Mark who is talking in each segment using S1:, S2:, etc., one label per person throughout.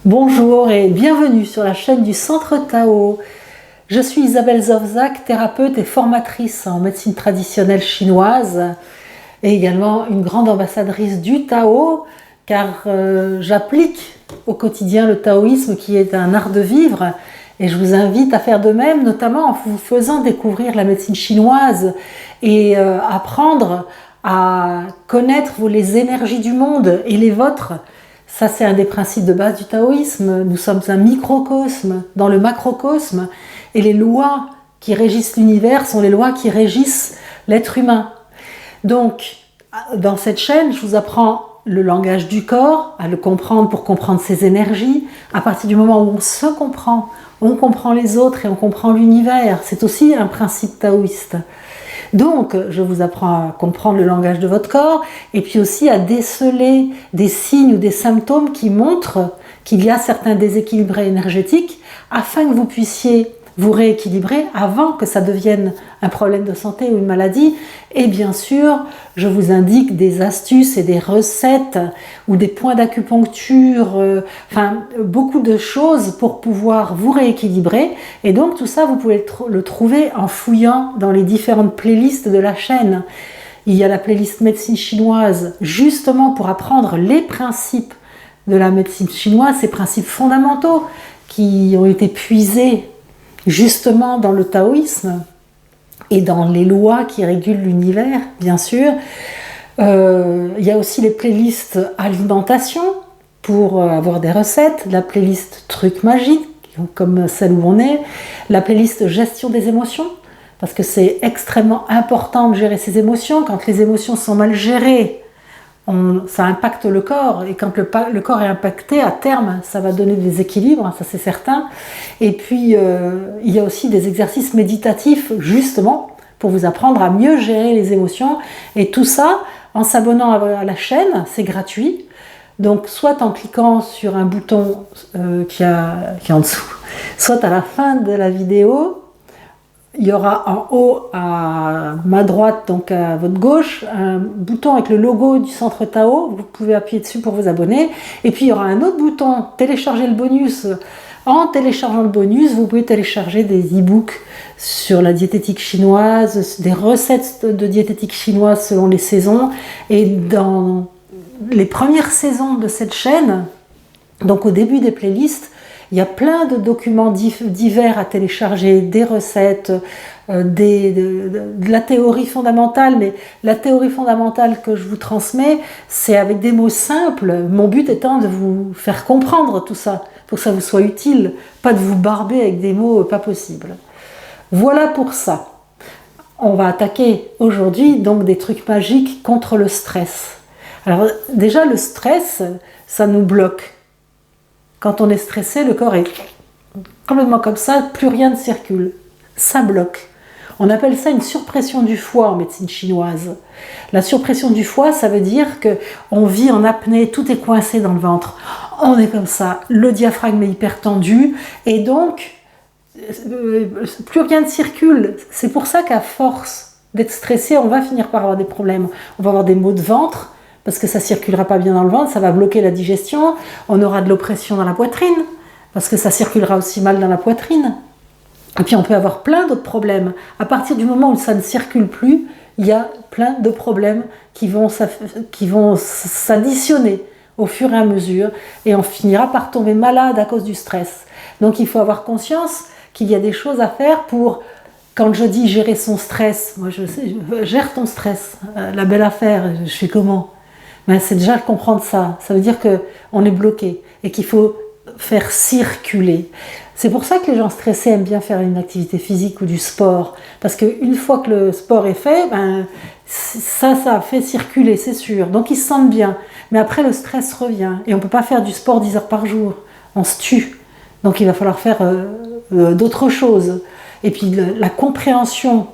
S1: Bonjour et bienvenue sur la chaîne du Centre Tao. Je suis Isabelle Zovzak, thérapeute et formatrice en médecine traditionnelle chinoise et également une grande ambassadrice du Tao car j'applique au quotidien le taoïsme qui est un art de vivre et je vous invite à faire de même, notamment en vous faisant découvrir la médecine chinoise et apprendre à connaître les énergies du monde et les vôtres. Ça, c'est un des principes de base du taoïsme. Nous sommes un microcosme dans le macrocosme et les lois qui régissent l'univers sont les lois qui régissent l'être humain. Donc, dans cette chaîne, je vous apprends le langage du corps, à le comprendre pour comprendre ses énergies. À partir du moment où on comprend les autres et on comprend l'univers. C'est aussi un principe taoïste. Donc, je vous apprends à comprendre le langage de votre corps et puis aussi à déceler des signes ou des symptômes qui montrent qu'il y a certains déséquilibres énergétiques afin que vous puissiez vous rééquilibrer avant que ça devienne un problème de santé ou une maladie. Et bien sûr, je vous indique des astuces et des recettes ou des points d'acupuncture, beaucoup de choses pour pouvoir vous rééquilibrer. Et donc tout ça, vous pouvez le trouver en fouillant dans les différentes playlists de la chaîne. Il y a la playlist médecine chinoise, justement pour apprendre les principes de la médecine chinoise, ces principes fondamentaux qui ont été puisés justement dans le taoïsme et dans les lois qui régulent l'univers, bien sûr. Il y a aussi les playlists alimentation pour avoir des recettes, la playlist trucs magiques, comme celle où on est, la playlist gestion des émotions, parce que c'est extrêmement important de gérer ses émotions. Quand les émotions sont mal gérées, ça impacte le corps, et quand le corps est impacté, à terme, ça va donner des équilibres, ça c'est certain. Et puis, il y a aussi des exercices méditatifs, justement, pour vous apprendre à mieux gérer les émotions. Et tout ça, en s'abonnant à la chaîne, c'est gratuit. Donc, soit en cliquant sur un bouton qui est en dessous, soit à la fin de la vidéo, il y aura en haut à ma droite, donc à votre gauche, un bouton avec le logo du Centre Tao. Vous pouvez appuyer dessus pour vous abonner. Et puis il y aura un autre bouton, télécharger le bonus. En téléchargeant le bonus, vous pouvez télécharger des e-books sur la diététique chinoise, des recettes de diététique chinoise selon les saisons. Et dans les premières saisons de cette chaîne, donc au début des playlists, il y a plein de documents divers à télécharger, des recettes, de la théorie fondamentale, mais la théorie fondamentale que je vous transmets, c'est avec des mots simples, mon but étant de vous faire comprendre tout ça, pour que ça vous soit utile, pas de vous barber avec des mots pas possibles. Voilà pour ça. On va attaquer aujourd'hui donc des trucs magiques contre le stress. Alors déjà le stress, ça nous bloque. Quand on est stressé, le corps est complètement comme ça, plus rien ne circule. Ça bloque. On appelle ça une surpression du foie en médecine chinoise. La surpression du foie, ça veut dire qu'on vit en apnée, tout est coincé dans le ventre. On est comme ça, le diaphragme est hyper tendu et donc plus rien ne circule. C'est pour ça qu'à force d'être stressé, on va finir par avoir des problèmes. On va avoir des maux de ventre, parce que ça ne circulera pas bien dans le ventre, ça va bloquer la digestion, on aura de l'oppression dans la poitrine, parce que ça circulera aussi mal dans la poitrine. Et puis on peut avoir plein d'autres problèmes. À partir du moment où ça ne circule plus, il y a plein de problèmes qui vont s'additionner au fur et à mesure, et on finira par tomber malade à cause du stress. Donc il faut avoir conscience qu'il y a des choses à faire pour... Quand je dis gérer son stress, moi je sais, gère ton stress, la belle affaire, je fais comment ? Ben, c'est déjà comprendre ça. Ça veut dire qu'on est bloqué et qu'il faut faire circuler. C'est pour ça que les gens stressés aiment bien faire une activité physique ou du sport. Parce qu'une fois que le sport est fait, ben, ça fait circuler, c'est sûr. Donc ils se sentent bien. Mais après, le stress revient. Et on ne peut pas faire du sport 10 heures par jour. On se tue. Donc il va falloir faire d'autres choses. Et puis la compréhension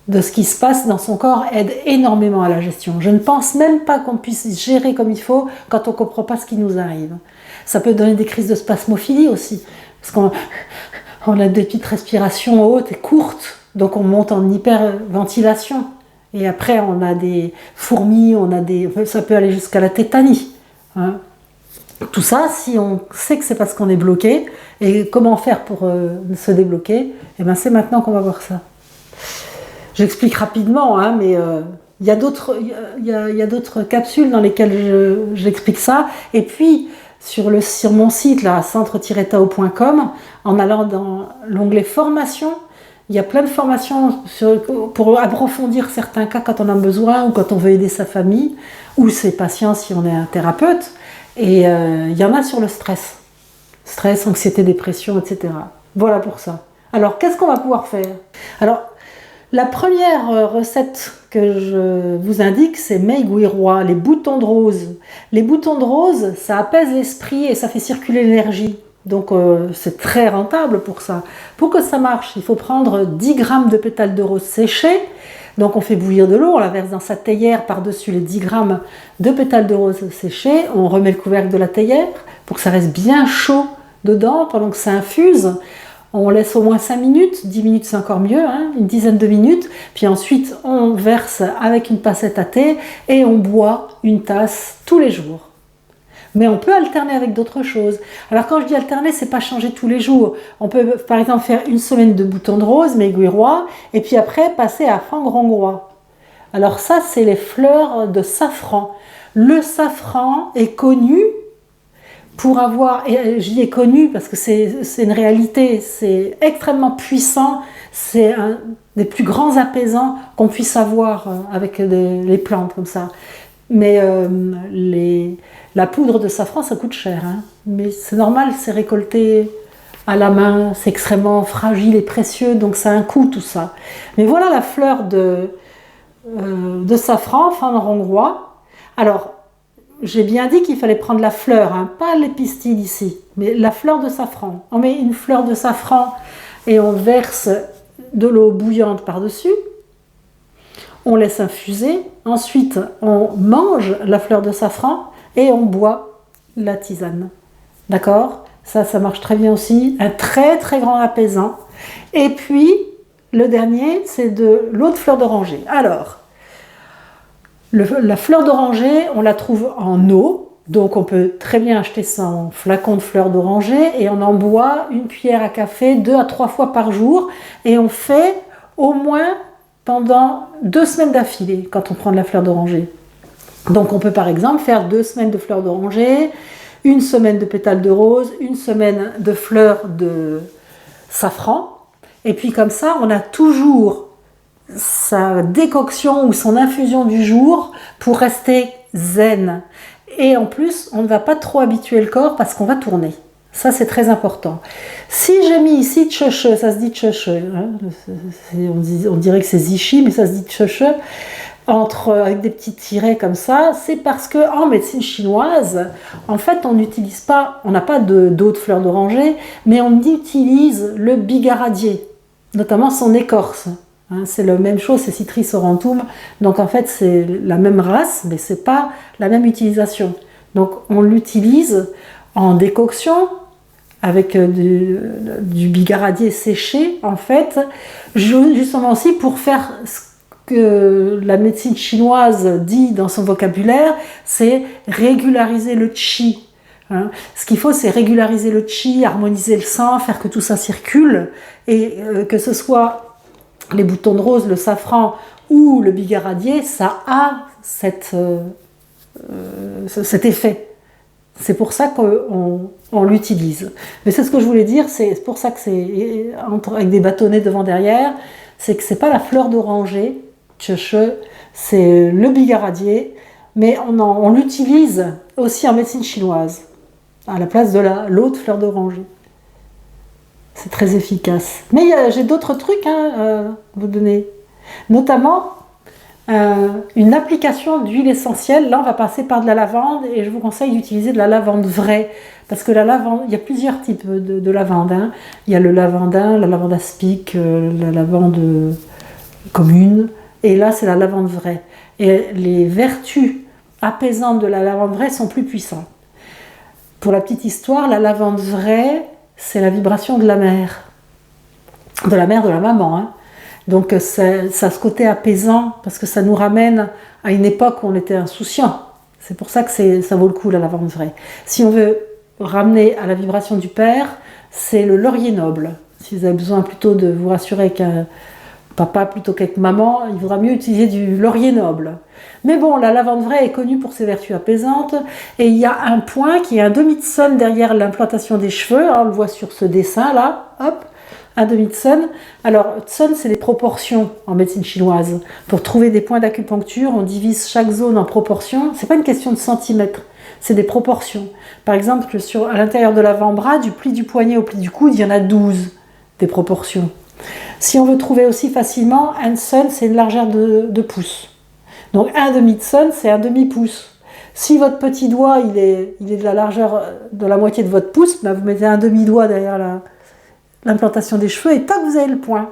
S1: de ce qui se passe dans son corps aide énormément à la gestion. Je ne pense même pas qu'on puisse gérer comme il faut quand on ne comprend pas ce qui nous arrive. Ça peut donner des crises de spasmophilie aussi, parce qu'on a des petites respirations hautes et courtes, donc on monte en hyperventilation. Et après, on a des fourmis, ça peut aller jusqu'à la tétanie. Hein. Tout ça, si on sait que c'est parce qu'on est bloqué, et comment faire pour se débloquer, et ben c'est maintenant qu'on va voir ça. J'explique rapidement, hein, mais il y a d'autres capsules dans lesquelles j'explique ça. Et puis, sur mon site, là, centre-tao.com, en allant dans l'onglet formation, il y a plein de formations pour approfondir certains cas quand on a besoin ou quand on veut aider sa famille ou ses patients si on est un thérapeute. Et il y en a sur le stress. Stress, anxiété, dépression, etc. Voilà pour ça. Alors, qu'est-ce qu'on va pouvoir faire? Alors, la première recette que je vous indique, c'est Meiguirois, les boutons de rose. Les boutons de rose, ça apaise l'esprit et ça fait circuler l'énergie. Donc c'est très rentable pour ça. Pour que ça marche, il faut prendre 10 grammes de pétales de rose séchés. Donc on fait bouillir de l'eau, on la verse dans sa théière par-dessus les 10 grammes de pétales de rose séchés. On remet le couvercle de la théière pour que ça reste bien chaud dedans pendant que ça infuse. On laisse au moins 5 minutes, 10 minutes c'est encore mieux, hein, une dizaine de minutes. Puis ensuite on verse avec une passette à thé et on boit une tasse tous les jours. Mais on peut alterner avec d'autres choses. Alors quand je dis alterner, c'est pas changer tous les jours. On peut par exemple faire une semaine de boutons de rose, Meiguirois, et puis après passer à Fang Rongrois. Alors ça, c'est les fleurs de safran. Le safran est connu pour avoir, et je dis connu parce que c'est une réalité, c'est extrêmement puissant, c'est un des plus grands apaisants qu'on puisse avoir avec les plantes comme ça. Mais la poudre de safran, ça coûte cher, hein. Mais c'est normal, c'est récolté à la main, c'est extrêmement fragile et précieux, donc ça a un coût tout ça. Mais voilà la fleur de safran, fin de rongrois. Alors, j'ai bien dit qu'il fallait prendre la fleur, hein, pas les pistils ici, mais la fleur de safran. On met une fleur de safran et on verse de l'eau bouillante par-dessus. On laisse infuser, ensuite on mange la fleur de safran et on boit la tisane. D'accord? Ça marche très bien aussi, un très très grand apaisant. Et puis, le dernier, c'est de l'eau de fleur d'oranger. Alors, la fleur d'oranger, on la trouve en eau, donc on peut très bien acheter ça en flacon de fleur d'oranger et on en boit une cuillère à café 2 à 3 fois par jour et on fait au moins pendant 2 semaines d'affilée quand on prend de la fleur d'oranger. Donc on peut par exemple faire 2 semaines de fleur d'oranger, 1 semaine de pétales de rose, 1 semaine de fleurs de safran. Et puis comme ça, on a toujours sa décoction ou son infusion du jour pour rester zen. Et en plus, on ne va pas trop habituer le corps parce qu'on va tourner. Ça, c'est très important. Si j'ai mis ici tcheche, ça se dit tcheche, hein, on dirait que c'est zichi, mais ça se dit tcheche, avec des petits tirets comme ça, c'est parce qu'en médecine chinoise, en fait, on n'utilise pas, on n'a pas d'eau de fleur d'oranger, mais on utilise le bigaradier, notamment son écorce. Hein, c'est la même chose, c'est Citris aurantum, donc en fait, c'est la même race, mais c'est pas la même utilisation. Donc, on l'utilise en décoction, avec du bigaradier séché, en fait, justement aussi pour faire ce que la médecine chinoise dit dans son vocabulaire, c'est régulariser le qi. Hein. Ce qu'il faut, c'est régulariser le qi, harmoniser le sang, faire que tout ça circule, et que ce soit les boutons de rose, le safran ou le bigaradier, ça a cet effet. C'est pour ça qu'on l'utilise. Mais c'est ce que je voulais dire, c'est pour ça que c'est avec des bâtonnets devant derrière, c'est que c'est pas la fleur d'oranger, c'est le bigaradier, mais on l'utilise aussi en médecine chinoise, à la place de l'eau de fleur d'oranger. C'est très efficace. Mais j'ai d'autres trucs à vous donner, notamment une application d'huile essentielle. Là, on va passer par de la lavande et je vous conseille d'utiliser de la lavande vraie. Parce que la lavande, il y a plusieurs types de lavande. Hein. Il y a le lavandin, la lavande aspic, la lavande commune. Et là, c'est la lavande vraie. Et les vertus apaisantes de la lavande vraie sont plus puissantes. Pour la petite histoire, la lavande vraie, c'est la vibration de la mère. De la maman. Hein. Donc ça a ce côté apaisant parce que ça nous ramène à une époque où on était insouciant. C'est pour ça que ça vaut le coup la lavande vraie. Si on veut ramener à la vibration du père, c'est le laurier noble. Si vous avez besoin plutôt de vous rassurer qu'un papa plutôt qu'avec maman, il vaudra mieux utiliser du laurier noble. Mais bon, la lavande vraie est connue pour ses vertus apaisantes et il y a un point qui est un demi de sun derrière l'implantation des cheveux. On le voit sur ce dessin là, hop, un demi de sun. Alors, sun, c'est les proportions en médecine chinoise. Pour trouver des points d'acupuncture, on divise chaque zone en proportions. C'est pas une question de centimètres, c'est des proportions. Par exemple, à l'intérieur de l'avant-bras, du pli du poignet au pli du coude, il y en a 12 des proportions. Si on veut trouver aussi facilement, un sun, c'est une largeur de pouce. Donc un demi de sun, c'est un demi-pouce. Si votre petit doigt, il est de la largeur de la moitié de votre pouce, ben vous mettez un demi-doigt derrière l'implantation des cheveux et tac, vous avez le point.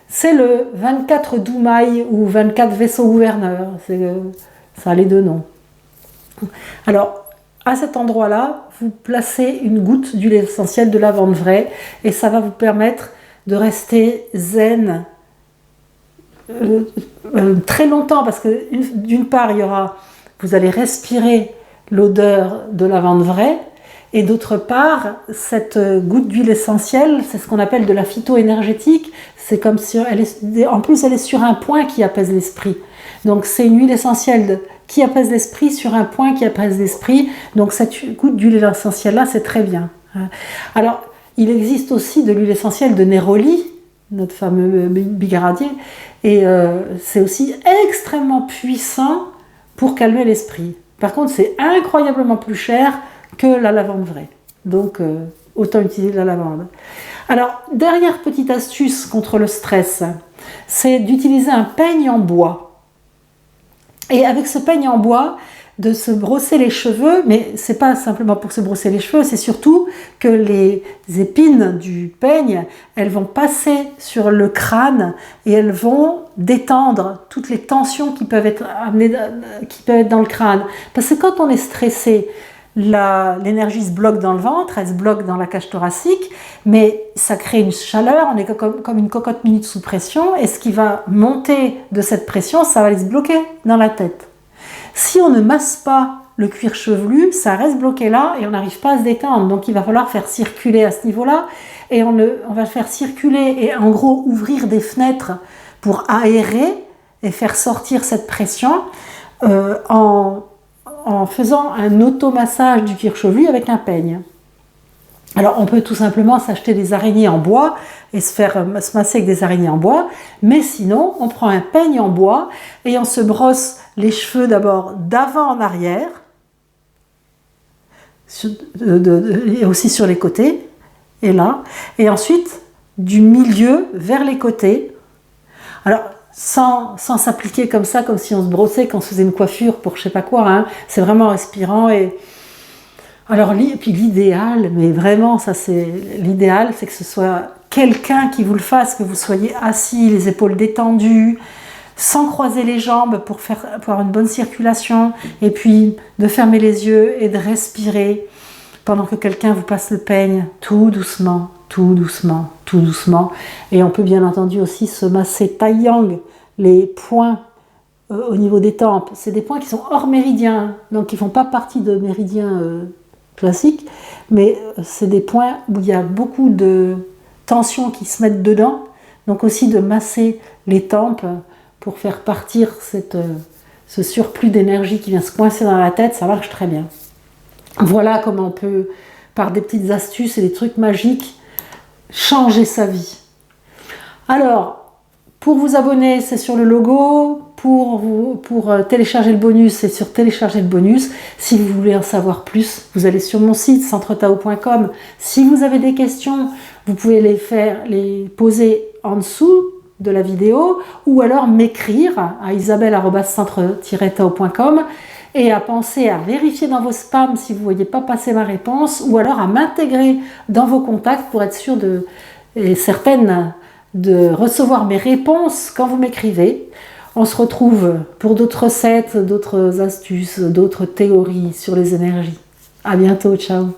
S1: C'est le 24 doumaï ou 24 vaisseaux gouverneurs. Ça a les deux noms. Alors, à cet endroit-là, vous placez une goutte d'huile essentielle de lavande vraie et ça va vous permettre de rester zen très longtemps parce que d'une part, vous allez respirer l'odeur de lavande vraie et d'autre part, cette goutte d'huile essentielle, c'est ce qu'on appelle de la phytoénergétique. C'est comme si en plus, elle est sur un point qui apaise l'esprit. Donc, c'est une huile essentielle qui apaise l'esprit sur un point qui apaise l'esprit. Donc, cette goutte d'huile essentielle-là, c'est très bien. Alors, il existe aussi de l'huile essentielle de Néroli, notre fameux bigaradier, et c'est aussi extrêmement puissant pour calmer l'esprit. Par contre, c'est incroyablement plus cher que la lavande vraie. Donc, autant utiliser la lavande. Alors, dernière petite astuce contre le stress, c'est d'utiliser un peigne en bois. Et avec ce peigne en bois, de se brosser les cheveux, mais c'est pas simplement pour se brosser les cheveux, c'est surtout que les épines du peigne, elles vont passer sur le crâne et elles vont détendre toutes les tensions qui peuvent être amenées, qui peuvent être dans le crâne. Parce que quand on est stressé, l'énergie se bloque dans le ventre, elle se bloque dans la cage thoracique, mais ça crée une chaleur, on est comme une cocotte minute sous pression, et ce qui va monter de cette pression, ça va aller se bloquer dans la tête. Si on ne masse pas le cuir chevelu, ça reste bloqué là et on n'arrive pas à se détendre. Donc il va falloir faire circuler à ce niveau-là et on va faire circuler et en gros ouvrir des fenêtres pour aérer et faire sortir cette pression en faisant un automassage du cuir chevelu avec un peigne. Alors on peut tout simplement s'acheter des araignées en bois et se masser avec des araignées en bois, mais sinon on prend un peigne en bois et on se brosse les cheveux d'abord d'avant en arrière et aussi sur les côtés et là, et ensuite du milieu vers les côtés. Alors sans s'appliquer comme ça, comme si on se brossait quand on se faisait une coiffure pour je sais pas quoi, hein. C'est vraiment respirant et alors, puis l'idéal, mais vraiment, ça c'est l'idéal, c'est que ce soit quelqu'un qui vous le fasse, que vous soyez assis, les épaules détendues, sans croiser les jambes pour avoir une bonne circulation, et puis de fermer les yeux et de respirer pendant que quelqu'un vous passe le peigne, tout doucement, tout doucement, tout doucement. Et on peut bien entendu aussi se masser taiyang, les points au niveau des tempes. C'est des points qui sont hors méridien, donc qui ne font pas partie de méridien classique, mais c'est des points où il y a beaucoup de tensions qui se mettent dedans, donc aussi de masser les tempes pour faire partir ce surplus d'énergie qui vient se coincer dans la tête, ça marche très bien. Voilà comment on peut, par des petites astuces et des trucs magiques, changer sa vie. Alors, pour vous abonner, c'est sur le logo. Pour télécharger le bonus, c'est sur télécharger le bonus. Si vous voulez en savoir plus, vous allez sur mon site centretao.com. Si vous avez des questions, vous pouvez les poser en dessous de la vidéo ou alors m'écrire à isabelle@centre-tao.com et à penser à vérifier dans vos spams si vous ne voyez pas passer ma réponse ou alors à m'intégrer dans vos contacts pour être sûr et certaine de recevoir mes réponses quand vous m'écrivez. On se retrouve pour d'autres recettes, d'autres astuces, d'autres théories sur les énergies. À bientôt, ciao.